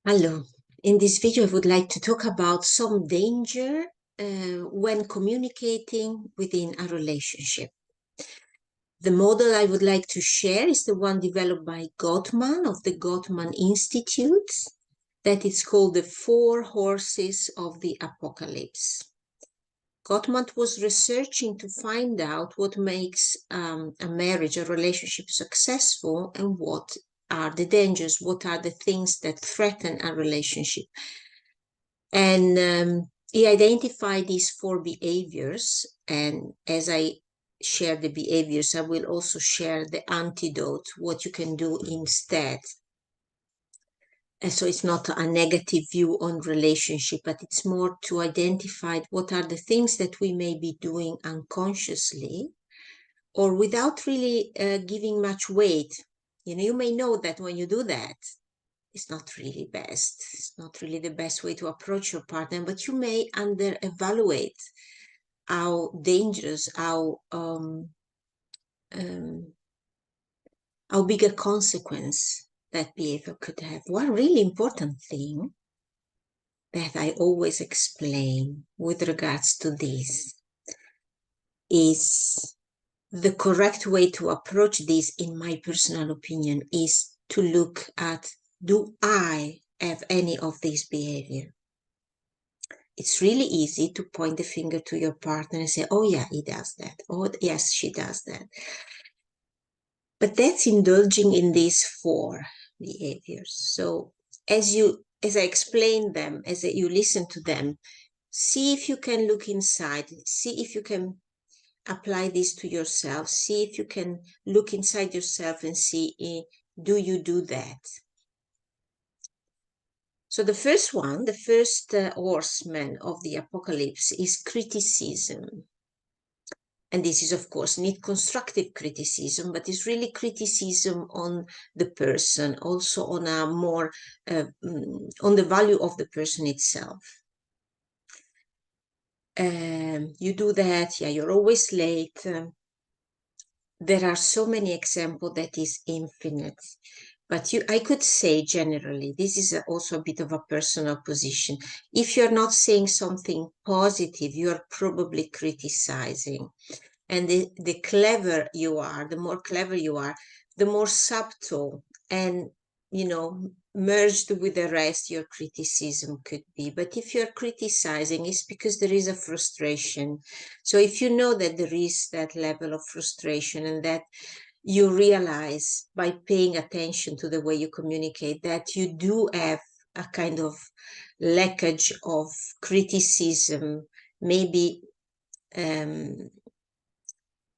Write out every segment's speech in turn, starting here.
Hello. In this video, I would like to talk about some danger when communicating within a relationship. The model I would like to share is the one developed by Gottman of the Gottman Institute, that is called the 4 Horses of the Apocalypse. Gottman was researching to find out what makes a marriage, a relationship successful, and what are the dangers, what are the things that threaten a relationship. And he identified these 4 behaviors, and as I share the behaviors, I will also share the antidote, what you can do instead. And so it's not a negative view on relationship, but it's more to identify what are the things that we may be doing unconsciously or without really giving much weight. You may know that when you do that, it's not really best. It's not really the best way to approach your partner, but you may under-evaluate how dangerous, how big a consequence that behavior could have. One really important thing that I always explain with regards to this is the correct way to approach this, in my personal opinion, is to look at, do I have any of this behavior? It's really easy to point the finger to your partner and say, oh yeah, he does that. Oh yes, she does that. But that's indulging in these 4 behaviors. So as I explain them, as you listen to them, see if you can look inside, see if you can apply this to yourself, see if you can look inside yourself and see, do you do that? So the first one, the first horseman of the apocalypse is criticism. And this is, of course, not constructive criticism, but it's really criticism on the person, also on a more, on the value of the person itself. You do that, yeah, you're always late. There are so many examples that is infinite. But I could say generally, this is also a bit of a personal position. If you're not saying something positive, you're probably criticizing. And the clever you are, the more clever you are, the more subtle and, merged with the rest your criticism could be. But if you're criticizing, it's because there is a frustration. So if you know that there is that level of frustration and that you realize by paying attention to the way you communicate that you do have a kind of leakage of criticism, maybe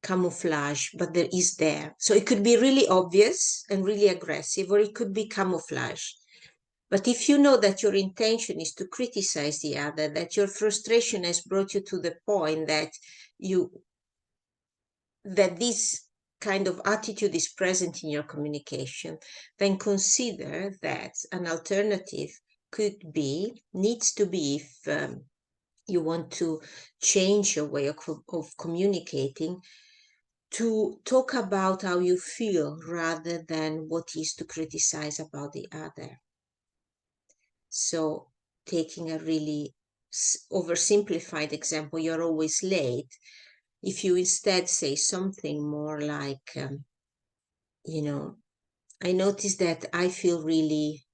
camouflage, but there is there. So it could be really obvious and really aggressive, or it could be camouflage. But if you know that your intention is to criticize the other, that your frustration has brought you to the point that this kind of attitude is present in your communication, then consider that an alternative needs to be, if you want to change your way of communicating, to talk about how you feel rather than what is to criticize about the other. So taking a really oversimplified example, you're always late. If you instead say something more like, I noticed that I feel really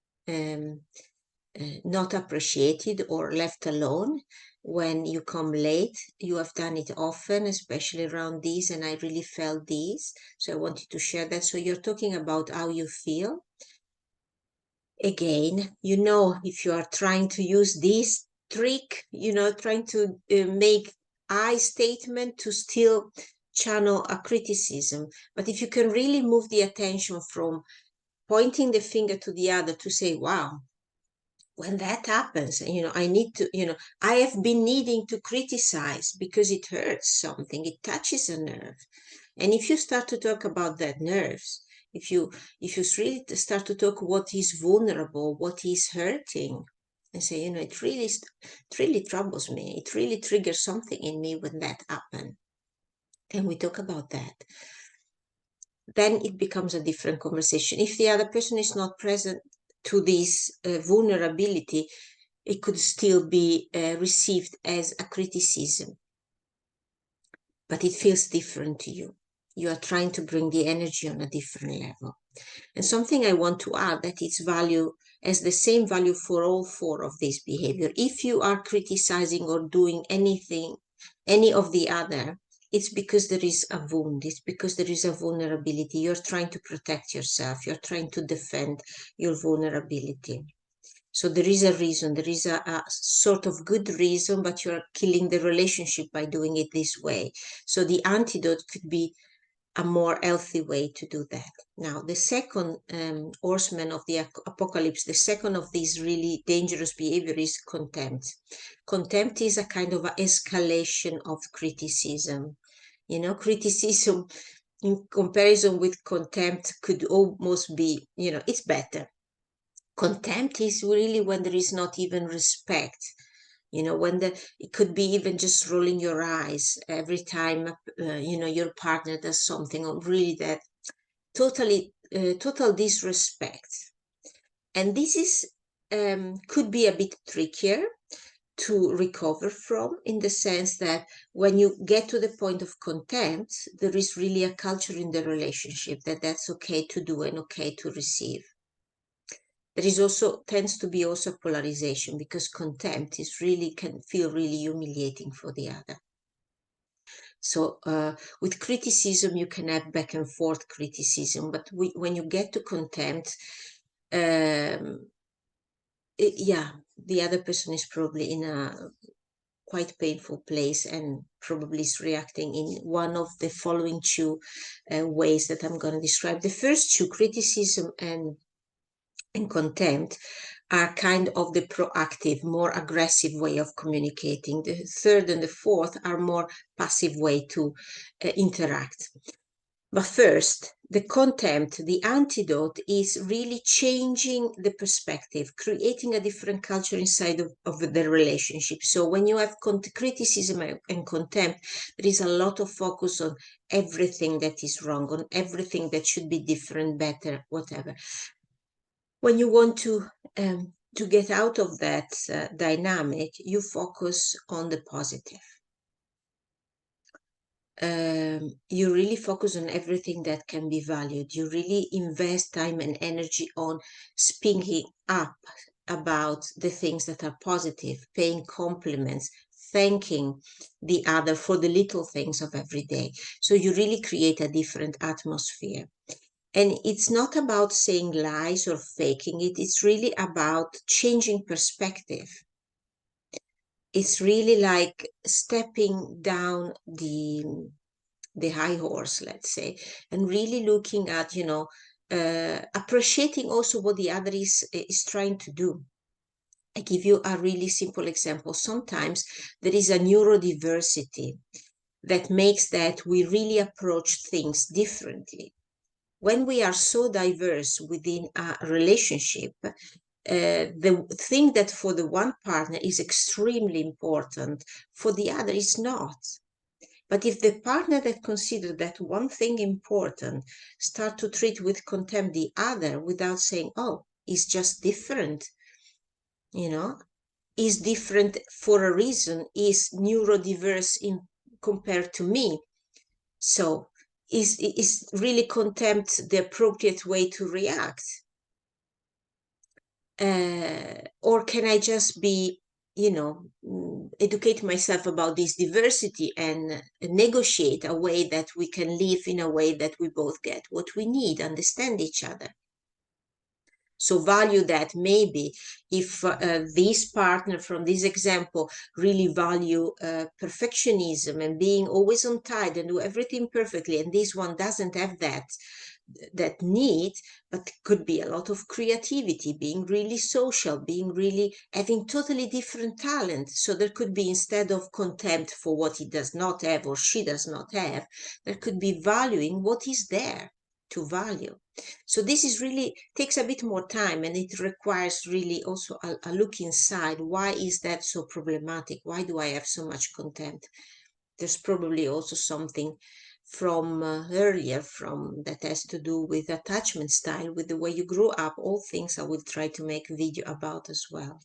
not appreciated or left alone when you come late. You have done it often, especially around these, and I really felt these. So I wanted to share that. So you're talking about how you feel. Again, if you are trying to use this trick, trying to make I statement to still channel a criticism. But if you can really move the attention from pointing the finger to the other to say, wow, when that happens, I need to, I have been needing to criticize because it hurts something, it touches a nerve. And if you start to talk about that nerves, if you really start to talk what is vulnerable, what is hurting, and say, it really troubles me, it really triggers something in me when that happens, and we talk about that, then it becomes a different conversation. If the other person is not present, to this vulnerability, it could still be received as a criticism, but it feels different to you. You are trying to bring the energy on a different level. And something I want to add, that its value as the same value for all four of these behavior. If you are criticizing or doing anything, any of the other, it's because there is a wound. It's because there is a vulnerability. You're trying to protect yourself. You're trying to defend your vulnerability. So there is a reason, there is a sort of good reason, but you're killing the relationship by doing it this way. So the antidote could be a more healthy way to do that. Now, the second horseman of the apocalypse, the second of these really dangerous behavior is contempt. Contempt is a kind of an escalation of criticism. You know, criticism in comparison with contempt could almost be, you know, it's better. Contempt is really when there is not even respect, you know, when it could be even just rolling your eyes every time you know, your partner does something, or really that total disrespect. And this is could be a bit trickier to recover from, in the sense that when you get to the point of contempt, there is really a culture in the relationship that that's okay to do and okay to receive. There is also tends to be also polarization, because contempt is really can feel really humiliating for the other. So with criticism, you can have back and forth criticism, but when you get to contempt, yeah, the other person is probably in a quite painful place and probably is reacting in one of the following two ways that I'm going to describe. The first two, criticism and contempt, are kind of the proactive, more aggressive way of communicating. The third and the fourth are more passive way to interact. But first, the contempt, the antidote, is really changing the perspective, creating a different culture inside of the relationship. So when you have criticism and contempt, there is a lot of focus on everything that is wrong, on everything that should be different, better, whatever. When you want to get out of that dynamic, you focus on the positive. You really focus on everything that can be valued. You really invest time and energy on speaking up about the things that are positive, paying compliments, thanking the other for the little things of every day. So you really create a different atmosphere. And it's not about saying lies or faking it. It's really about changing perspective. It's really like stepping down the high horse, let's say, and really looking at, you know, appreciating also what the other is trying to do. I give you a really simple example. Sometimes there is a neurodiversity that makes that we really approach things differently. When we are so diverse within a relationship, the thing that for the one partner is extremely important, for the other is not. But if the partner that considers that one thing important start to treat with contempt the other without saying, oh, it's just different, you know, is different for a reason, is neurodiverse in compared to me. So is really contempt the appropriate way to react? Or can I just be, you know, educate myself about this diversity and negotiate a way that we can live in a way that we both get what we need, understand each other? So value that. Maybe if this partner from this example really value perfectionism and being always on time and do everything perfectly, and this one doesn't have that need, but could be a lot of creativity, being really social, being really having totally different talent. So there could be, instead of contempt for what he does not have or she does not have, there could be valuing what is there to value. So this is really takes a bit more time, and it requires really also a look inside. Why is that so problematic? Why do I have so much contempt? There's probably also something from earlier, from that has to do with attachment style, with the way you grew up, all things I will try to make a video about as well.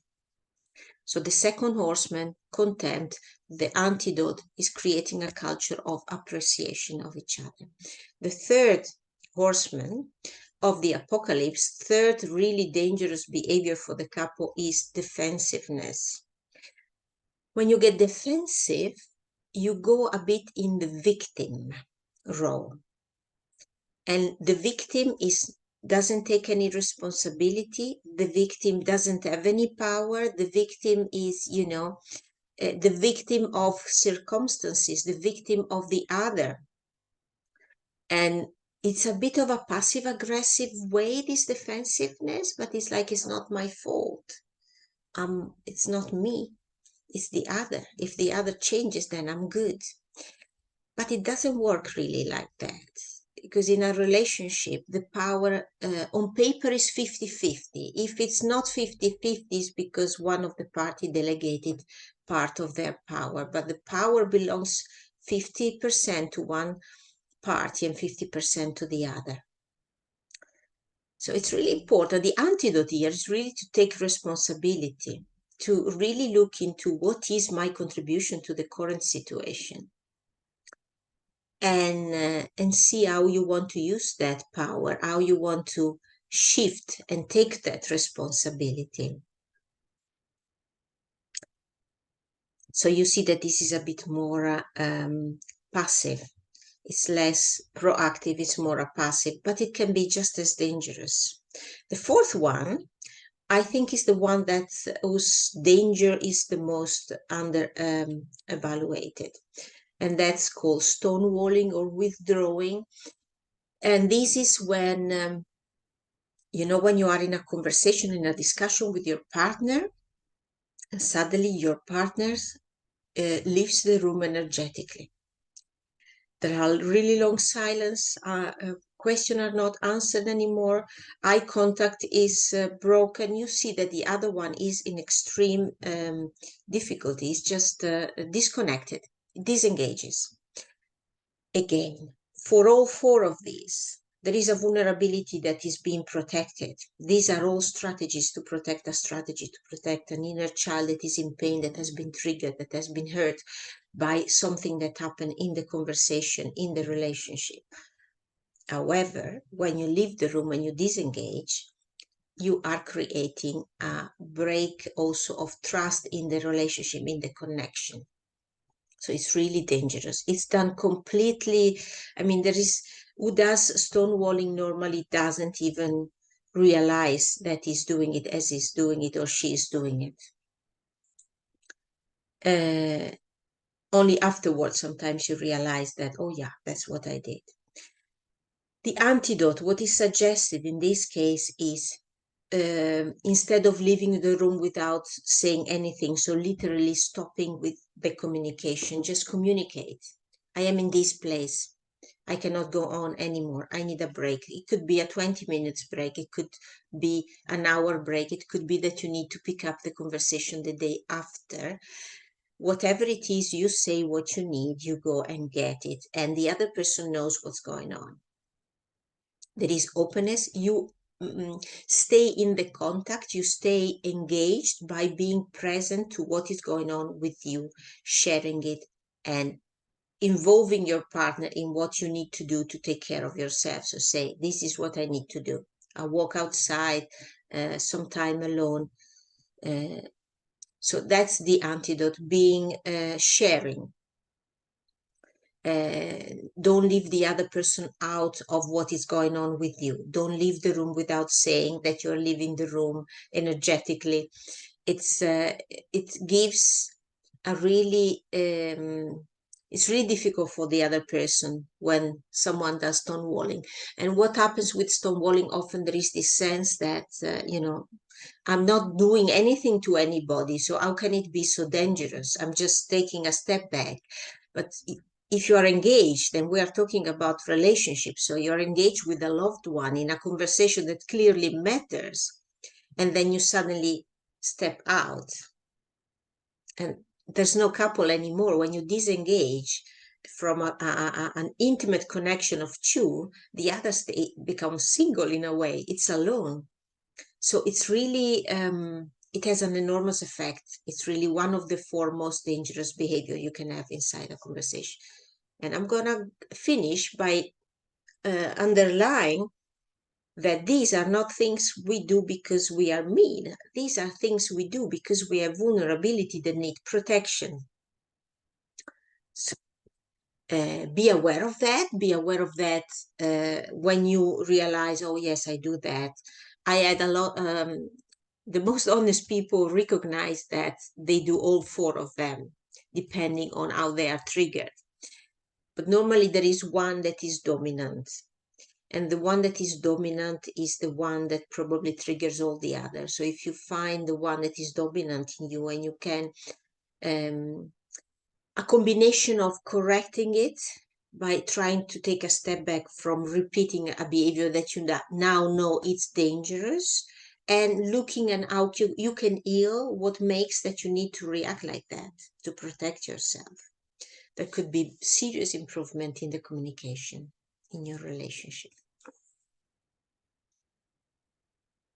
So the second horseman, contempt, the antidote is creating a culture of appreciation of each other. The third horseman of the apocalypse, third really dangerous behavior for the couple is defensiveness. When you get defensive, you go a bit in the victim role. And the victim doesn't take any responsibility. The victim doesn't have any power. The victim is, the victim of circumstances, the victim of the other. And it's a bit of a passive aggressive way, this defensiveness, but it's like, it's not my fault. It's not me, it's the other. If the other changes, then I'm good. But it doesn't work really like that. Because in a relationship, the power on paper is 50-50. If it's not 50-50, it's because one of the party delegated part of their power. But the power belongs 50% to one party and 50% to the other. So it's really important. The antidote here is really to take responsibility, to really look into what is my contribution to the current situation. And see how you want to use that power, how you want to shift and take that responsibility. So you see that this is a bit more passive. It's less proactive, it's more a passive, but it can be just as dangerous. The fourth one, I think, is the one whose danger is the most under evaluated. And that's called stonewalling or withdrawing. And this is when, when you are in a conversation, in a discussion with your partner, and suddenly your partner leaves the room energetically. There are really long silence, questions are not answered anymore, eye contact is broken. You see that the other one is in extreme difficulty, is just disconnected, disengages. Again, for all four of these, there is a vulnerability that is being protected. These are all strategies to protect a strategy, to protect an inner child that is in pain, that has been triggered, that has been hurt by something that happened in the conversation, in the relationship. However, when you leave the room and you disengage, you are creating a break also of trust in the relationship, in the connection. So it's really dangerous. It's done completely. I mean, who does stonewalling normally doesn't even realize that he's doing it as he's doing it or she's doing it. Only afterwards, sometimes you realize that, oh yeah, that's what I did. The antidote, what is suggested in this case is, instead of leaving the room without saying anything, so literally stopping with the communication, just communicate. I am in this place. I cannot go on anymore. I need a break. It could be a 20 minutes break. It could be an hour break. It could be that you need to pick up the conversation the day after. Whatever it is, you say what you need, you go and get it, and the other person knows what's going on. There is openness. You stay in the contact, you stay engaged by being present to what is going on with you, sharing it, and involving your partner in what you need to do to take care of yourself. So say, this is what I need to do. I walk outside, some time alone. So that's the antidote, being sharing. Don't leave the other person out of what is going on with you. Don't leave the room without saying that you're leaving the room energetically. It gives a really, it's really difficult for the other person when someone does stonewalling. And what happens with stonewalling, often there is this sense that, I'm not doing anything to anybody, so how can it be so dangerous? I'm just taking a step back. But if you are engaged, and we are talking about relationships, so you're engaged with a loved one in a conversation that clearly matters, and then you suddenly step out, and there's no couple anymore. When you disengage, from an intimate connection of two, the other state becomes single in a way. It's alone. So it's really, it has an enormous effect. It's really one of the four most dangerous behavior you can have inside a conversation. And I'm going to finish by underlying that these are not things we do because we are mean. These are things we do because we have vulnerability that need protection. So, be aware of that. Be aware of that when you realize, oh, yes, I do that. I had a lot, the most honest people recognize that they do all four of them, depending on how they are triggered. But normally there is one that is dominant. And the one that is dominant is the one that probably triggers all the others. So if you find the one that is dominant in you and you can, a combination of correcting it by trying to take a step back from repeating a behavior that you now know it's dangerous, and looking at how you can heal what makes that you need to react like that to protect yourself. There could be serious improvement in the communication in your relationship.